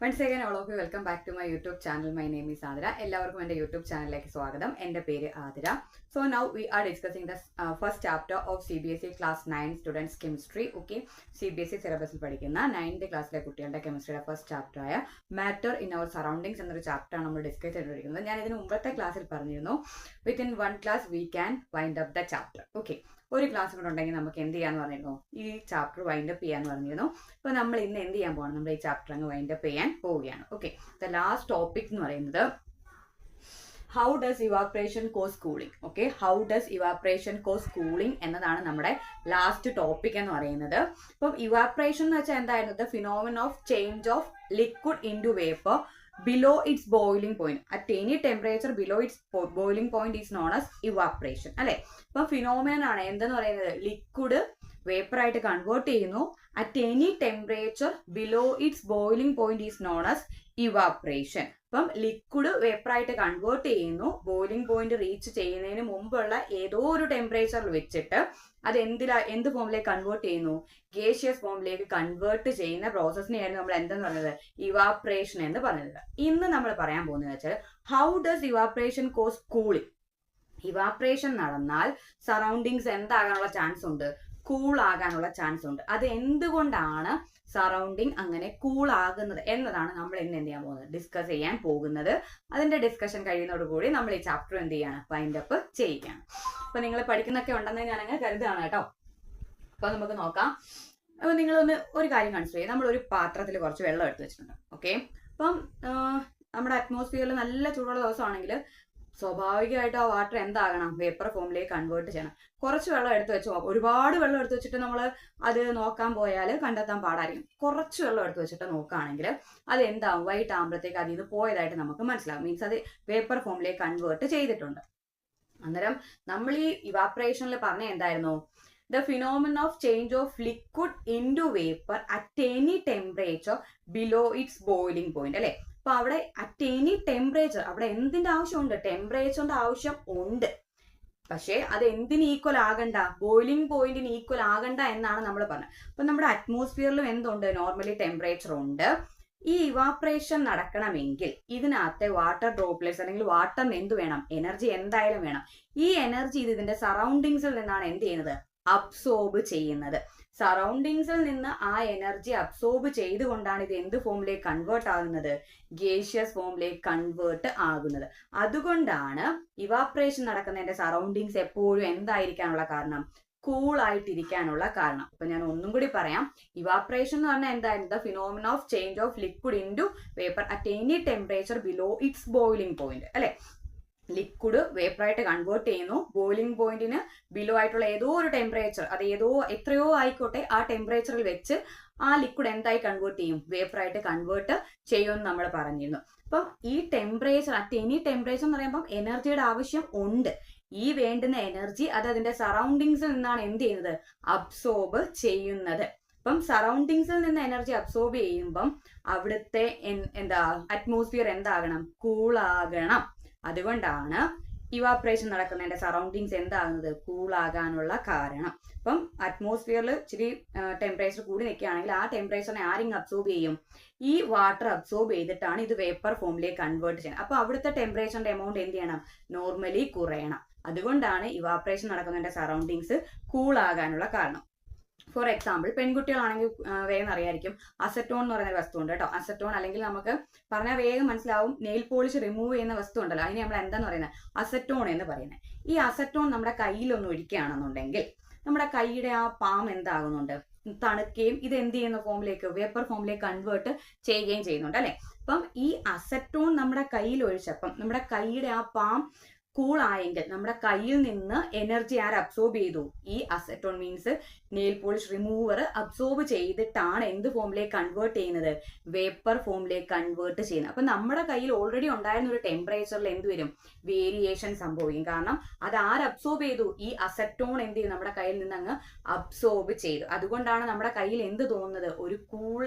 Once again, all of you, welcome back to my YouTube channel. My name is Adira. എല്ലാവർക്കും എൻ്റെ YouTube ചാനലിലേക്ക് സ്വാഗതം. എൻ്റെ പേര് Athira. So now we are discussing the first chapter of CBSE class 9 students chemistry. Okay, CBSE സിലബസിൽ പഠിക്കുന്ന 9th ക്ലാസ്സിലെ കുട്ടികളുടെ കെമിസ്ട്രിയുടെ ഫസ്റ്റ് ചാപ്റ്റർ ആയ മാറ്റർ ഇൻ അവർ സറൗണ്ടിങ്സ് എന്നൊരു ചാപ്റ്ററാണ് നമ്മൾ ഡിസ്കസ് ചെയ്തുകൊണ്ടിരിക്കുന്നത്. ഞാൻ ഇതിന് മുമ്പത്തെ ക്ലാസ്സിൽ പറഞ്ഞിരുന്നു within 1 class we can wind up the chapter. Okay, ഒരു ക്ലാസ് കൂടെ ഉണ്ടെങ്കിൽ നമുക്ക് എന്ത് ചെയ്യാന്ന് പറഞ്ഞിരുന്നു, ഈ ചാപ്റ്റർ വൈൻഡ് അപ്പ് ചെയ്യാന്ന് പറഞ്ഞിരുന്നു. അപ്പോൾ നമ്മൾ ഇന്ന് എന്ത് ചെയ്യാൻ പോകണം, നമ്മൾ ഈ ചാപ്റ്റർ അങ്ങ് വൈൻഡ് അപ്പ് ചെയ്യാൻ പോവുകയാണ്. ഓക്കെ, ദ ലാസ്റ്റ് ടോപ്പിക് എന്ന് പറയുന്നത് how does evaporation cause cooling. Okay, how does evaporation cause cooling എന്നതാണ് നമ്മുടെ ലാസ്റ്റ് ടോപ്പിക് എന്ന് പറയുന്നത്. അപ്പം ഇവാപറേഷൻ എന്ന് വെച്ചാൽ എന്തായിരുന്നു, the phenomenon of change of liquid into vapour below its boiling point at any temperature below its boiling point is known as evaporation. അല്ലെ, ഇപ്പൊ ഫിനോമിനൻ ആണ് എന്തെന്ന് പറയുന്നത്, ലിക്വിഡ് വേപ്പർ ആയിട്ട് കൺവേർട്ട് ചെയ്യുന്നു. At any temperature below its boiling point is known as evaporation. അപ്പം liquid vapour ആയിട്ട് convert ചെയ്യുന്നു, ബോയിലിംഗ് പോയിന്റ് റീച്ച് ചെയ്യുന്നതിന് മുമ്പുള്ള ഏതോ ഒരു ടെമ്പറേച്ചറിൽ വെച്ചിട്ട് അത് എന്ത് ഫോമിലേക്ക് കൺവേർട്ട് ചെയ്യുന്നു, ഗേഷ്യസ് ഫോമിലേക്ക് കൺവേർട്ട് ചെയ്യുന്ന പ്രോസസ്സിനെയായിരുന്നു നമ്മൾ എന്തെന്ന് പറഞ്ഞത്, ഇവാപറേഷൻ എന്ന് പറഞ്ഞത്. ഇന്ന് നമ്മൾ പറയാൻ പോകുന്നത് വെച്ചാൽ how does evaporation cause cooling. Evaporation നടന്നാൽ സറൗണ്ടിങ്സ് എന്താകാനുള്ള ചാൻസ് ഉണ്ട്, കൂൾ ആകാനുള്ള ചാൻസ് ഉണ്ട്. അത് എന്തുകൊണ്ടാണ് സറൗണ്ടിങ് അങ്ങനെ കൂൾ ആകുന്നത് എന്നതാണ് നമ്മൾ ഇന്ന് എന്ത് ചെയ്യാൻ പോകുന്നത്, ഡിസ്കസ് ചെയ്യാൻ പോകുന്നത്. അതിന്റെ ഡിസ്കഷൻ കഴിയുന്നതോടുകൂടി നമ്മൾ ഈ ചാപ്റ്റർ എന്ത് ചെയ്യാണ്, വൈൻഡ് അപ്പ് ചെയ്യുകയാണ്. അപ്പൊ നിങ്ങൾ പഠിക്കുന്നൊക്കെ ഉണ്ടെന്ന് ഞാനങ്ങ് കരുതുകയാണ് കേട്ടോ. അപ്പൊ നമുക്ക് നോക്കാം. അപ്പൊ നിങ്ങളൊന്ന് ഒരു കാര്യം കൺസിഡർ ചെയ്യുക. നമ്മൾ ഒരു പാത്രത്തിൽ കുറച്ച് വെള്ളം എടുത്ത് വെച്ചിട്ടുണ്ട്. ഓക്കെ, അപ്പം നമ്മുടെ അറ്റ്മോസ്ഫിയറിൽ നല്ല ചൂടുള്ള ദിവസമാണെങ്കിൽ സ്വാഭാവികമായിട്ട് ആ വാട്ടർ എന്താകണം, വേപ്പർ ഫോമിലേക്ക് കൺവേർട്ട് ചെയ്യണം. കുറച്ച് വെള്ളം എടുത്ത് വെച്ച് ഒരുപാട് വെള്ളം എടുത്ത് വെച്ചിട്ട് നമ്മൾ അത് നോക്കാൻ പോയാൽ കണ്ടെത്താൻ പാടായിരിക്കും. കുറച്ച് വെള്ളം എടുത്ത് വെച്ചിട്ട് നോക്കുകയാണെങ്കിൽ അത് എന്താവും, വൈറ്റ് ആകുമ്പോഴത്തേക്ക് അതിൽ നിന്ന് പോയതായിട്ട് നമുക്ക് മനസ്സിലാവും. മീൻസ് അത് വേപ്പർ ഫോമിലേക്ക് കൺവേർട്ട് ചെയ്തിട്ടുണ്ട്. അന്നേരം നമ്മൾ ഈ ഇവാപറേഷനിൽ പറഞ്ഞ എന്തായിരുന്നു, the phenomenon of change of liquid into vapor at any temperature below its boiling point. അല്ലെ, അപ്പൊ അവിടെ അറ്റ് എനി ടെമ്പറേച്ചർ, അവിടെ എന്തിന്റെ ആവശ്യമുണ്ട്, ടെമ്പറേച്ചറിന്റെ ആവശ്യം ഉണ്ട്. പക്ഷേ അത് എന്തിന് ഈക്വൽ ആകണ്ട, ബോയിലിംഗ് പോയിന്റിന് ഈക്വൽ ആകണ്ട എന്നാണ് നമ്മൾ പറഞ്ഞത്. അപ്പൊ നമ്മുടെ അറ്റ്മോസ്ഫിയറിലും എന്തുണ്ട്, നോർമലി ടെമ്പറേച്ചർ ഉണ്ട്. ഈ ഇവാപറേഷൻ നടക്കണമെങ്കിൽ ഇതിനകത്തെ വാട്ടർ ഡ്രോപ്ലെറ്റ്സ് അല്ലെങ്കിൽ വാട്ടറിന് എന്ത് വേണം, എനർജി എന്തായാലും വേണം. ഈ എനർജി ഇതിന്റെ സറൗണ്ടിങ്സിൽ നിന്നാണ് എന്ത് ചെയ്യുന്നത്, അബ്സോർബ് ചെയ്യുന്നത്. സറൗണ്ടിങ്സിൽ നിന്ന് ആ എനർജി അബ്സോർബ് ചെയ്തുകൊണ്ടാണ് ഇത് എന്ത് ഫോമിലേക്ക് കൺവേർട്ട് ആകുന്നത്, ഗേഷ്യസ് ഫോമിലേക്ക് കൺവേർട്ട് ആകുന്നത്. അതുകൊണ്ടാണ് ഇവാപറേഷൻ നടക്കുന്നതിന്റെ സറൗണ്ടിങ്സ് എപ്പോഴും എന്തായിരിക്കാനുള്ള കാരണം, കൂൾ ആയിട്ടിരിക്കാനുള്ള കാരണം. അപ്പൊ ഞാൻ ഒന്നും കൂടി പറയാം. ഇവാപറേഷൻ എന്ന് പറഞ്ഞാൽ എന്തായിരുന്നു, phenomenon of change of liquid into vapour at any temperature below its boiling point. അല്ലെ, ലിക്വിഡ് വേപ്പറായിട്ട് കൺവേർട്ട് ചെയ്യുന്നു, ബോയിലിംഗ് പോയിന്റിന് ബിലോ ആയിട്ടുള്ള ഏതോ ഒരു ടെമ്പറേച്ചർ, അത് എത്രയോ ആയിക്കോട്ടെ, ആ ടെമ്പറേച്ചറിൽ വെച്ച് ആ ലിക്വിഡ് എന്തായി കൺവേർട്ട് ചെയ്യും, വേപ്പറായിട്ട് കൺവേർട്ട് ചെയ്യുമെന്ന് നമ്മൾ പറഞ്ഞിരുന്നു. അപ്പം ഈ ടെമ്പറേച്ചർ അറ്റ് എനി ടെമ്പറേച്ചർ എന്ന് പറയുമ്പോൾ എനർജിയുടെ ആവശ്യം ഉണ്ട്. ഈ വേണ്ടുന്ന എനർജി അത് അതിന്റെ സറൗണ്ടിങ്സിൽ നിന്നാണ് എന്ത് ചെയ്യുന്നത്, അബ്സോർബ് ചെയ്യുന്നത്. അപ്പം സറൗണ്ടിങ്സിൽ നിന്ന് എനർജി അബ്സോർബ് ചെയ്യുമ്പം അവിടുത്തെ അറ്റ്മോസ്ഫിയർ എന്താകണം, കൂളാകണം. അതുകൊണ്ടാണ് ഇവാപറേഷൻ നടക്കുന്നതിന്റെ സറൗണ്ടിങ്സ് എന്താകുന്നത്, കൂളാകാനുള്ള കാരണം. അപ്പം അറ്റ്മോസ്ഫിയറിൽ ഇച്ചിരി ടെമ്പറേച്ചർ കൂടി നിൽക്കുകയാണെങ്കിൽ ആ ടെമ്പറേച്ചറിനെ ആരെങ്കിലും അബ്സോർബ് ചെയ്യും, ഈ വാട്ടർ അബ്സോർബ് ചെയ്തിട്ടാണ് ഇത് വേപ്പർ ഫോമിലേക്ക് കൺവേർട്ട് ചെയ്യണം. അപ്പൊ അവിടുത്തെ ടെമ്പറേച്ചറിന്റെ എമൗണ്ട് എന്ത് ചെയ്യണം, നോർമലി കുറയണം. അതുകൊണ്ടാണ് ഇവാപറേഷൻ നടക്കുന്നതിന്റെ സറൗണ്ടിങ്സ് കൂളാകാനുള്ള കാരണം. ഫോർ എക്സാമ്പിൾ, പെൺകുട്ടികളാണെങ്കിൽ വേഗം അറിയായിരിക്കും, അസറ്റോൺ എന്ന് പറയുന്ന വസ്തു ഉണ്ട് കേട്ടോ. അസറ്റോൺ അല്ലെങ്കിൽ നമുക്ക് പറഞ്ഞാൽ വേഗം മനസ്സിലാവും, നെയിൽ പോളിഷ് റിമൂവ് ചെയ്യുന്ന വസ്തു ഉണ്ടല്ലോ, അതിന് നമ്മൾ എന്താന്ന് പറയുന്നത്, അസറ്റോൺ എന്ന് പറയുന്നത്. ഈ അസറ്റോൺ നമ്മുടെ കയ്യിലൊന്നും ഒഴിക്കുകയാണെന്നുണ്ടെങ്കിൽ നമ്മുടെ കൈയുടെ ആ പാം എന്താകുന്നുണ്ട്, തണുക്കുകയും ഇത് എന്ത് ചെയ്യുന്ന ഫോമിലേക്ക്, വേപ്പർ ഫോമിലേക്ക് കൺവേർട്ട് ചെയ്യുകയും ചെയ്യുന്നുണ്ട്. അല്ലെ, അപ്പം ഈ അസറ്റോൺ നമ്മുടെ കയ്യിൽ ഒഴിച്ചപ്പം നമ്മുടെ കൈയുടെ ആ പാം കൂൾ ആയെങ്കിൽ നമ്മുടെ കയ്യിൽ നിന്ന് എനർജി ആര് അബ്സോർബ് ചെയ്തു, ഈ acetone means nail polish remover absorb ചെയ്തിട്ടാണ് എന്ത് ഫോമിലേക്ക് കൺവേർട്ട് ചെയ്യുന്നത്, വേപ്പർ ഫോമിലേക്ക് കൺവേർട്ട് ചെയ്യുന്നത്. അപ്പൊ നമ്മുടെ കയ്യിൽ ഓൾറെഡി ഉണ്ടായിരുന്ന ഒരു ടെമ്പറേച്ചറിൽ എന്ത് വരും, വേരിയേഷൻ സംഭവിക്കും. കാരണം അത് ആര് അബ്സോർബ് ചെയ്തു, ഈ അസറ്റോൺ എന്ത് ചെയ്യും, നമ്മുടെ കയ്യിൽ നിന്ന് അങ്ങ് അബ്സോർബ് ചെയ്തു. അതുകൊണ്ടാണ് നമ്മുടെ കയ്യിൽ എന്ത് തോന്നുന്നത്, ഒരു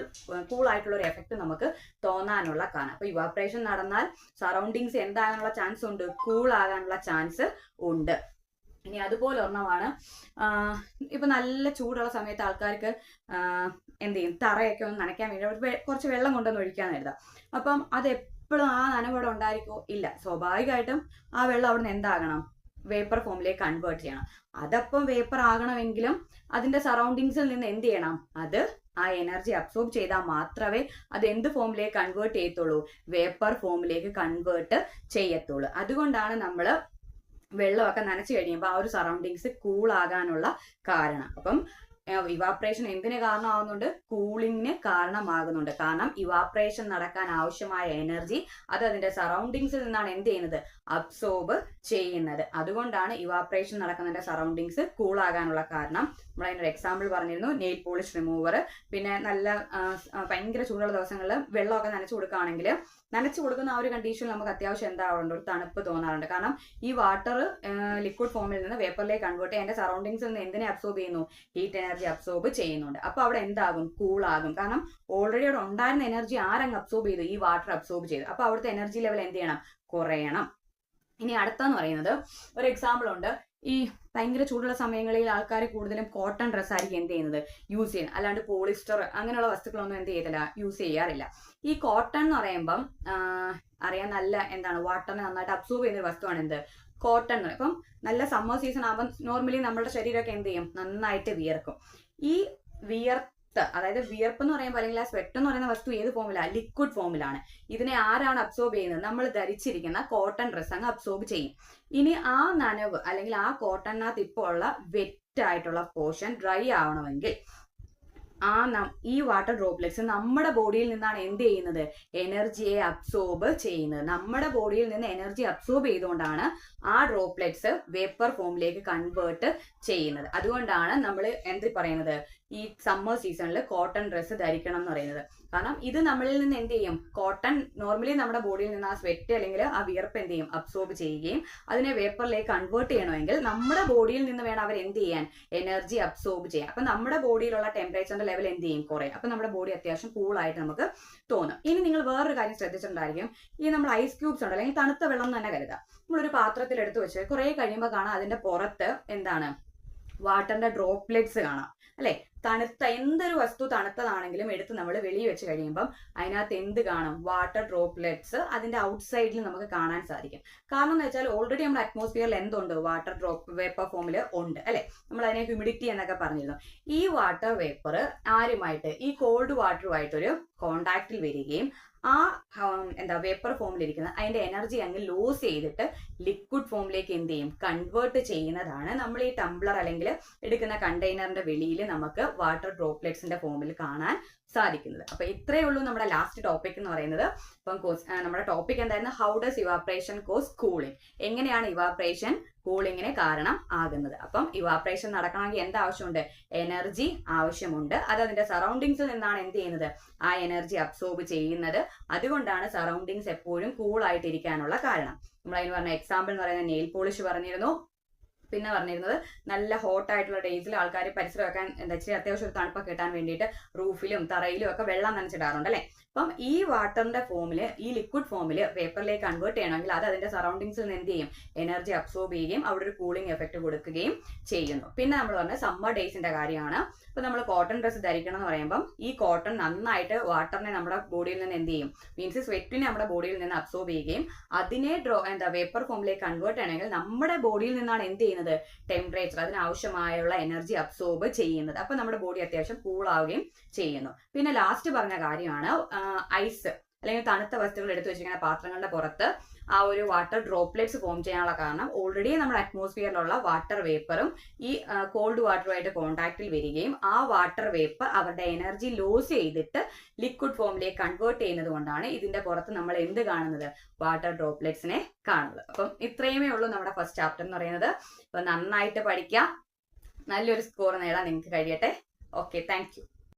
കൂൾ ആയിട്ടുള്ള ഒരു എഫക്ട് നമുക്ക് തോന്നാനുള്ള കാരണം. അപ്പൊ ഇവാപറേഷൻ നടന്നാൽ സറൗണ്ടിങ്സ് എന്താകാനുള്ള ചാൻസ് ഉണ്ട്, കൂൾ ആകാനുള്ള ചാൻസ് ഉണ്ട്. ഇനി അതുപോലെ ഒരെണ്ണമാണ് ഇപ്പൊ നല്ല ചൂടുള്ള സമയത്ത് ആൾക്കാർക്ക് എന്ത് ചെയ്യും, തറയൊക്കെ ഒന്ന് നനയ്ക്കാൻ വേണ്ടി കുറച്ച് വെള്ളം കൊണ്ടൊന്ന് ഒഴിക്കാൻ കരുതാം. അപ്പം അത് എപ്പോഴും ആ നനവോടെ ഉണ്ടായിരിക്കോ? ഇല്ല. സ്വാഭാവികമായിട്ടും ആ വെള്ളം അവിടെ നിന്ന് എന്താകണം, വേപ്പർ ഫോമിലേക്ക് കൺവേർട്ട് ചെയ്യണം. അതപ്പം വേപ്പർ ആകണമെങ്കിലും അതിന്റെ സറൗണ്ടിങ്സിൽ നിന്ന് എന്ത് ചെയ്യണം, അത് ആ എനർജി അബ്സോർബ് ചെയ്താൽ മാത്രമേ അത് എന്ത് ഫോമിലേക്ക് കൺവേർട്ട് ചെയ്യത്തുള്ളൂ, വേപ്പർ ഫോമിലേക്ക് കൺവേർട്ട് ചെയ്യത്തുള്ളൂ. അതുകൊണ്ടാണ് നമ്മൾ വെള്ളമൊക്കെ നനച്ചു കഴിയുമ്പോൾ ആ ഒരു സറൗണ്ടിങ്സ് കൂൾ ആകാനുള്ള കാരണം. അപ്പം ഇവാപ്രേഷൻ എന്തിന് കാരണമാകുന്നുണ്ട്, കൂളിങ്ങിന് കാരണമാകുന്നുണ്ട്. കാരണം ഇവാപ്രേഷൻ നടക്കാൻ ആവശ്യമായ എനർജി അത് അതിന്റെ സറൗണ്ടിങ്സിൽ നിന്നാണ് എന്ത് ചെയ്യുന്നത്, അബ്സോർബ് ചെയ്യുന്നത്. അതുകൊണ്ടാണ് ഇവാപ്രേഷൻ നടക്കുന്നതിന്റെ സറൗണ്ടിങ്സ് കൂൾ ആകാനുള്ള കാരണം. നമ്മൾ അതിന്റെ ഒരു എക്സാമ്പിൾ പറഞ്ഞിരുന്നു, നെയിൽ പോളിഷ് റിമൂവർ. പിന്നെ നല്ല ഭയങ്കര ചൂടുള്ള ദിവസങ്ങളിൽ വെള്ളമൊക്കെ നനച്ചു കൊടുക്കുകയാണെങ്കിൽ, നനച്ചു കൊടുക്കുന്ന ആ ഒരു കണ്ടീഷനിൽ നമുക്ക് അത്യാവശ്യം എന്താവാറുണ്ട്, ഒരു തണുപ്പ് തോന്നാറുണ്ട്. കാരണം ഈ വാട്ടർ ലിക്വിഡ് ഫോമിൽ നിന്ന് വേപ്പറിലേക്ക് കൺവേർട്ട് ചെയ്യാൻ അതിന്റെ സറൗണ്ടിങ്സിൽ നിന്ന് എന്തിനെ അബ്സോർബ് ചെയ്യുന്നു, ഹീറ്റ് എനർജി അബ്സോർബ് ചെയ്യുന്നുണ്ട്. അപ്പൊ അവിടെ എന്താകും, കൂൾ ആകും. കാരണം ഓൾറെഡി അവിടെ ഉണ്ടായിരുന്ന എനർജി ആരങ്ങ് അബ്സോർബ് ചെയ്തു, ഈ വാട്ടർ അബ്സോർബ് ചെയ്തു. അപ്പൊ അവിടുത്തെ എനർജി ലെവൽ എന്ത് ചെയ്യണം, കുറയണം. ഇനി അടുത്തെന്ന് പറയുന്നത് ഒരു എക്സാമ്പിൾ ഉണ്ട്. ഈ ഭയങ്കര ചൂടുള്ള സമയങ്ങളിൽ ആൾക്കാർ കൂടുതലും കോട്ടൺ ഡ്രസ്സ് ആയിരിക്കും എന്ത് ചെയ്യുന്നത്, യൂസ് ചെയ്യുന്നത്. അല്ലാണ്ട് പോളിസ്റ്റർ അങ്ങനെയുള്ള വസ്തുക്കളൊന്നും എന്ത് ചെയ്യത്തില്ല, യൂസ് ചെയ്യാറില്ല. ഈ കോട്ടൺ എന്ന് പറയുമ്പം അറിയാൻ നല്ല എന്താണ്, വാട്ടറിനെ നന്നായിട്ട് അബ്സോർബ് ചെയ്യുന്ന ഒരു വസ്തുവാണ് എന്ത്, കോട്ടൺ എന്ന് പറയും. ഇപ്പം നല്ല സമ്മർ സീസൺ ആകുമ്പോൾ നോർമലി നമ്മുടെ ശരീരമൊക്കെ എന്ത് ചെയ്യും, നന്നായിട്ട് വിയർക്കും. ഈ അതായത് വിയർപ്പ് എന്ന് പറയുമ്പോൾ അല്ലെങ്കിൽ ആ സ്വെറ്റ് എന്ന് പറയുന്ന വസ്തു ഏത് ഫോമിലാണ്, ലിക്വിഡ് ഫോമിലാണ്. ഇതിനെ ആരാണ് അബ്സോർബ് ചെയ്യുന്നത്, നമ്മൾ ധരിച്ചിരിക്കുന്ന കോട്ടൺ ഡ്രസ്സ് അങ്ങ് അബ്സോർബ് ചെയ്യും. ഇനി ആ നനവ് അല്ലെങ്കിൽ ആ കോട്ടണിനകത്ത് ഇപ്പോൾ ഉള്ള വെറ്റ് ആയിട്ടുള്ള പോർഷൻ ഡ്രൈ ആവണമെങ്കിൽ ഈ വാട്ടർ ഡ്രോപ്ലെറ്റ്സ് നമ്മുടെ ബോഡിയിൽ നിന്നാണ് എന്ത് ചെയ്യുന്നത്, എനർജിയെ അബ്സോർബ് ചെയ്യുന്നത്. നമ്മുടെ ബോഡിയിൽ നിന്ന് എനർജി അബ്സോർബ് ചെയ്തുകൊണ്ടാണ് ആ ഡ്രോപ്ലെറ്റ്സ് വേപ്പർ ഫോമിലേക്ക് കൺവേർട്ട് ചെയ്യുന്നത്. അതുകൊണ്ടാണ് നമ്മൾ എന്ത് പറയുന്നത്, ഈ സമ്മർ സീസണിൽ കോട്ടൺ ഡ്രസ്സ് ധരിക്കണം എന്ന് പറയുന്നത്. കാരണം ഇത് നമ്മളിൽ നിന്ന് എന്ത് ചെയ്യും, കോട്ടൺ നോർമലി നമ്മുടെ ബോഡിയിൽ നിന്ന് ആ സ്വെറ്റ് അല്ലെങ്കിൽ ആ വിയർപ്പ് എന്ത് ചെയ്യും, അബ്സോർബ് ചെയ്യുകയും അതിനെ വേപ്പറിലേക്ക് കൺവേർട്ട് ചെയ്യണമെങ്കിൽ നമ്മുടെ ബോഡിയിൽ നിന്ന് വേണം അവർ എന്ത് ചെയ്യാൻ, എനർജി അബ്സോർബ് ചെയ്യാൻ. അപ്പൊ നമ്മുടെ ബോഡിയിലുള്ള ടെമ്പറേച്ചറിന്റെ ലെവൽ എന്ത് ചെയ്യും, കുറയും. അപ്പൊ നമ്മുടെ ബോഡി അത്യാവശ്യം കൂളായിട്ട് നമുക്ക് തോന്നും. ഇനി നിങ്ങൾ വേറൊരു കാര്യം ശ്രദ്ധിച്ചിട്ടുണ്ടായിരിക്കും, ഈ നമ്മൾ ഐസ് ക്യൂബ്സ് ഉണ്ട് അല്ലെങ്കിൽ തണുത്ത വെള്ളം എന്ന് തന്നെ കരുതാം. നമ്മളൊരു പാത്രത്തിൽ എടുത്ത് വെച്ച് കുറെ കഴിയുമ്പോൾ കാണാം അതിന്റെ പുറത്ത് എന്താണ്, വാട്ടറിന്റെ ഡ്രോപ്ലെറ്റ്സ് കാണാം അല്ലെ. തണുത്ത എന്തൊരു വസ്തു തണുത്തതാണെങ്കിലും എടുത്ത് നമ്മൾ വെളിയിൽ വെച്ച് കഴിയുമ്പം അതിനകത്ത് എന്ത് കാണും, വാട്ടർ ഡ്രോപ്ലെറ്റ്സ് അതിന്റെ ഔട്ട്സൈഡിൽ നമുക്ക് കാണാൻ സാധിക്കും. കാരണം എന്ന് വെച്ചാൽ ഓൾറെഡി നമ്മുടെ അറ്റ്മോസ്ഫിയറിൽ എന്തുണ്ട്, വാട്ടർ വേപ്പർ ഫോമിൽ ഉണ്ട് അല്ലെ. നമ്മൾ അതിനെ ഹ്യൂമിഡിറ്റി എന്നൊക്കെ പറഞ്ഞിരുന്നു. ഈ വാട്ടർ വേപ്പർ ആരുമായിട്ട്, ഈ കോൾഡ് വാട്ടറുമായിട്ടൊരു കോണ്ടാക്റ്റിൽ വരികയും ആ വേപ്പർ ഫോമിലിരിക്കുന്ന അതിന്റെ എനർജി അങ്ങ് ലോസ് ചെയ്തിട്ട് ലിക്വിഡ് ഫോമിലേക്ക് എന്ത് ചെയ്യും, കൺവേർട്ട് ചെയ്യുന്നതാണ് നമ്മൾ ഈ ടംബ്ലർ അല്ലെങ്കിൽ എടുക്കുന്ന കണ്ടെയ്നറിന്റെ വെളിയിൽ നമുക്ക് വാട്ടർ ഡ്രോപ്ലെറ്റ്സിന്റെ ഫോമിൽ കാണാൻ സാധിക്കുന്നത്. അപ്പൊ ഇത്രയേ ഉള്ളൂ നമ്മുടെ ലാസ്റ്റ് ടോപ്പിക് എന്ന് പറയുന്നത്. അപ്പം നമ്മുടെ ടോപ്പിക് എന്തായിരുന്നു, how does evaporation cause cooling, എങ്ങനെയാണ് ഇവാപ്രേഷൻ കൂളിങ്ങിന് കാരണം ആകുന്നത്. അപ്പം ഇവാപ്രേഷൻ നടക്കണമെങ്കിൽ എന്താവശ്യമുണ്ട്, എനർജി ആവശ്യമുണ്ട്. അത് അതിന്റെ സറൗണ്ടിങ്സിൽ നിന്നാണ് എന്ത് ചെയ്യുന്നത്, ആ എനർജി അബ്സോർബ് ചെയ്യുന്നത്. അതുകൊണ്ടാണ് സറൗണ്ടിങ്സ് എപ്പോഴും കൂൾ ആയിട്ടിരിക്കാനുള്ള കാരണം. നമ്മൾ അതിന് പറഞ്ഞ എക്സാമ്പിൾ എന്ന് പറയുന്നത് നെയിൽ പോളിഷ് പറഞ്ഞിരുന്നു. പിന്നെ പറഞ്ഞിരുന്നത് നല്ല ഹോട്ട് ആയിട്ടുള്ള ഡേയ്സിൽ ആൾക്കാർ പരിസരം വെക്കാൻ ഇച്ചിരി അത്യാവശ്യം ഒരു തണുപ്പൊക്കെ കിട്ടാൻ വേണ്ടിയിട്ട് റൂഫിലും തറയിലും ഒക്കെ വെള്ളം നനച്ചിടാറുണ്ട് അല്ലെ. അപ്പം ഈ വാട്ടറിന്റെ ഫോമില്, ഈ ലിക്വിഡ് ഫോമില് വേപ്പറിലേക്ക് കൺവേർട്ട് ചെയ്യണമെങ്കിൽ അത് അതിന്റെ സറൗണ്ടിങ്സിൽ നിന്ന് എന്ത് ചെയ്യും, എനർജി അബ്സോർബ് ചെയ്യുകയും അവിടെ ഒരു കൂളിംഗ് എഫക്ട് കൊടുക്കുകയും ചെയ്യുന്നു. പിന്നെ നമ്മൾ പറഞ്ഞ സമ്മർ ഡേയ്സിന്റെ കാര്യമാണ്. ഇപ്പൊ നമ്മൾ കോട്ടൺ ഡ്രസ്സ് ധരിക്കണം എന്ന് പറയുമ്പോൾ ഈ കോട്ടൺ നന്നായിട്ട് വാട്ടറിനെ നമ്മുടെ ബോഡിയിൽ നിന്ന് എന്ത് ചെയ്യും, മീൻസ് സ്വെറ്റിനെ നമ്മുടെ ബോഡിയിൽ നിന്ന് അബ്സോർബ് ചെയ്യുകയും അതിനെ വേപ്പർ ഫോമിലേക്ക് കൺവേർട്ട് ചെയ്യണമെങ്കിൽ നമ്മുടെ ബോഡിയിൽ നിന്നാണ് എന്ത് ചെയ്യുന്നത്, ടെമ്പറേച്ചർ അതിനാവശ്യമായുള്ള എനർജി അബ്സോർബ് ചെയ്യുന്നത്. അപ്പൊ നമ്മുടെ ബോഡി അത്യാവശ്യം കൂൾ ആവുകയും ചെയ്യുന്നു. പിന്നെ ലാസ്റ്റ് പറഞ്ഞ കാര്യമാണ് ഐസ് അല്ലെങ്കിൽ തണുത്ത വസ്തുക്കൾ എടുത്തു വെച്ചിരിക്കുന്ന പാത്രങ്ങളുടെ പുറത്ത് ആ ഒരു വാട്ടർ ഡ്രോപ്ലെറ്റ്സ് ഫോം ചെയ്യാനുള്ള കാരണം ഓൾറെഡി നമ്മുടെ അറ്റ്മോസ്ഫിയറിലുള്ള വാട്ടർ വേപ്പറും ഈ കോൾഡ് വാട്ടറുമായിട്ട് കോണ്ടാക്റ്റിൽ വരികയും ആ വാട്ടർ വേപ്പർ അവരുടെ എനർജി ലോസ് ചെയ്തിട്ട് ലിക്വിഡ് ഫോമിലേക്ക് കൺവേർട്ട് ചെയ്യുന്നത് കൊണ്ടാണ് ഇതിന്റെ പുറത്ത് നമ്മൾ എന്ത് കാണുന്നത്, വാട്ടർ ഡ്രോപ്ലെറ്റ്സിനെ കാണുന്നത്. അപ്പം ഇത്രയുമേ ഉള്ളൂ നമ്മുടെ ഫസ്റ്റ് ചാപ്റ്റർ എന്ന് പറയുന്നത്. അപ്പൊ നന്നായിട്ട് പഠിക്കാം, നല്ലൊരു സ്കോർ നേടാൻ നിങ്ങൾക്ക് കഴിയട്ടെ. Okay, thank you.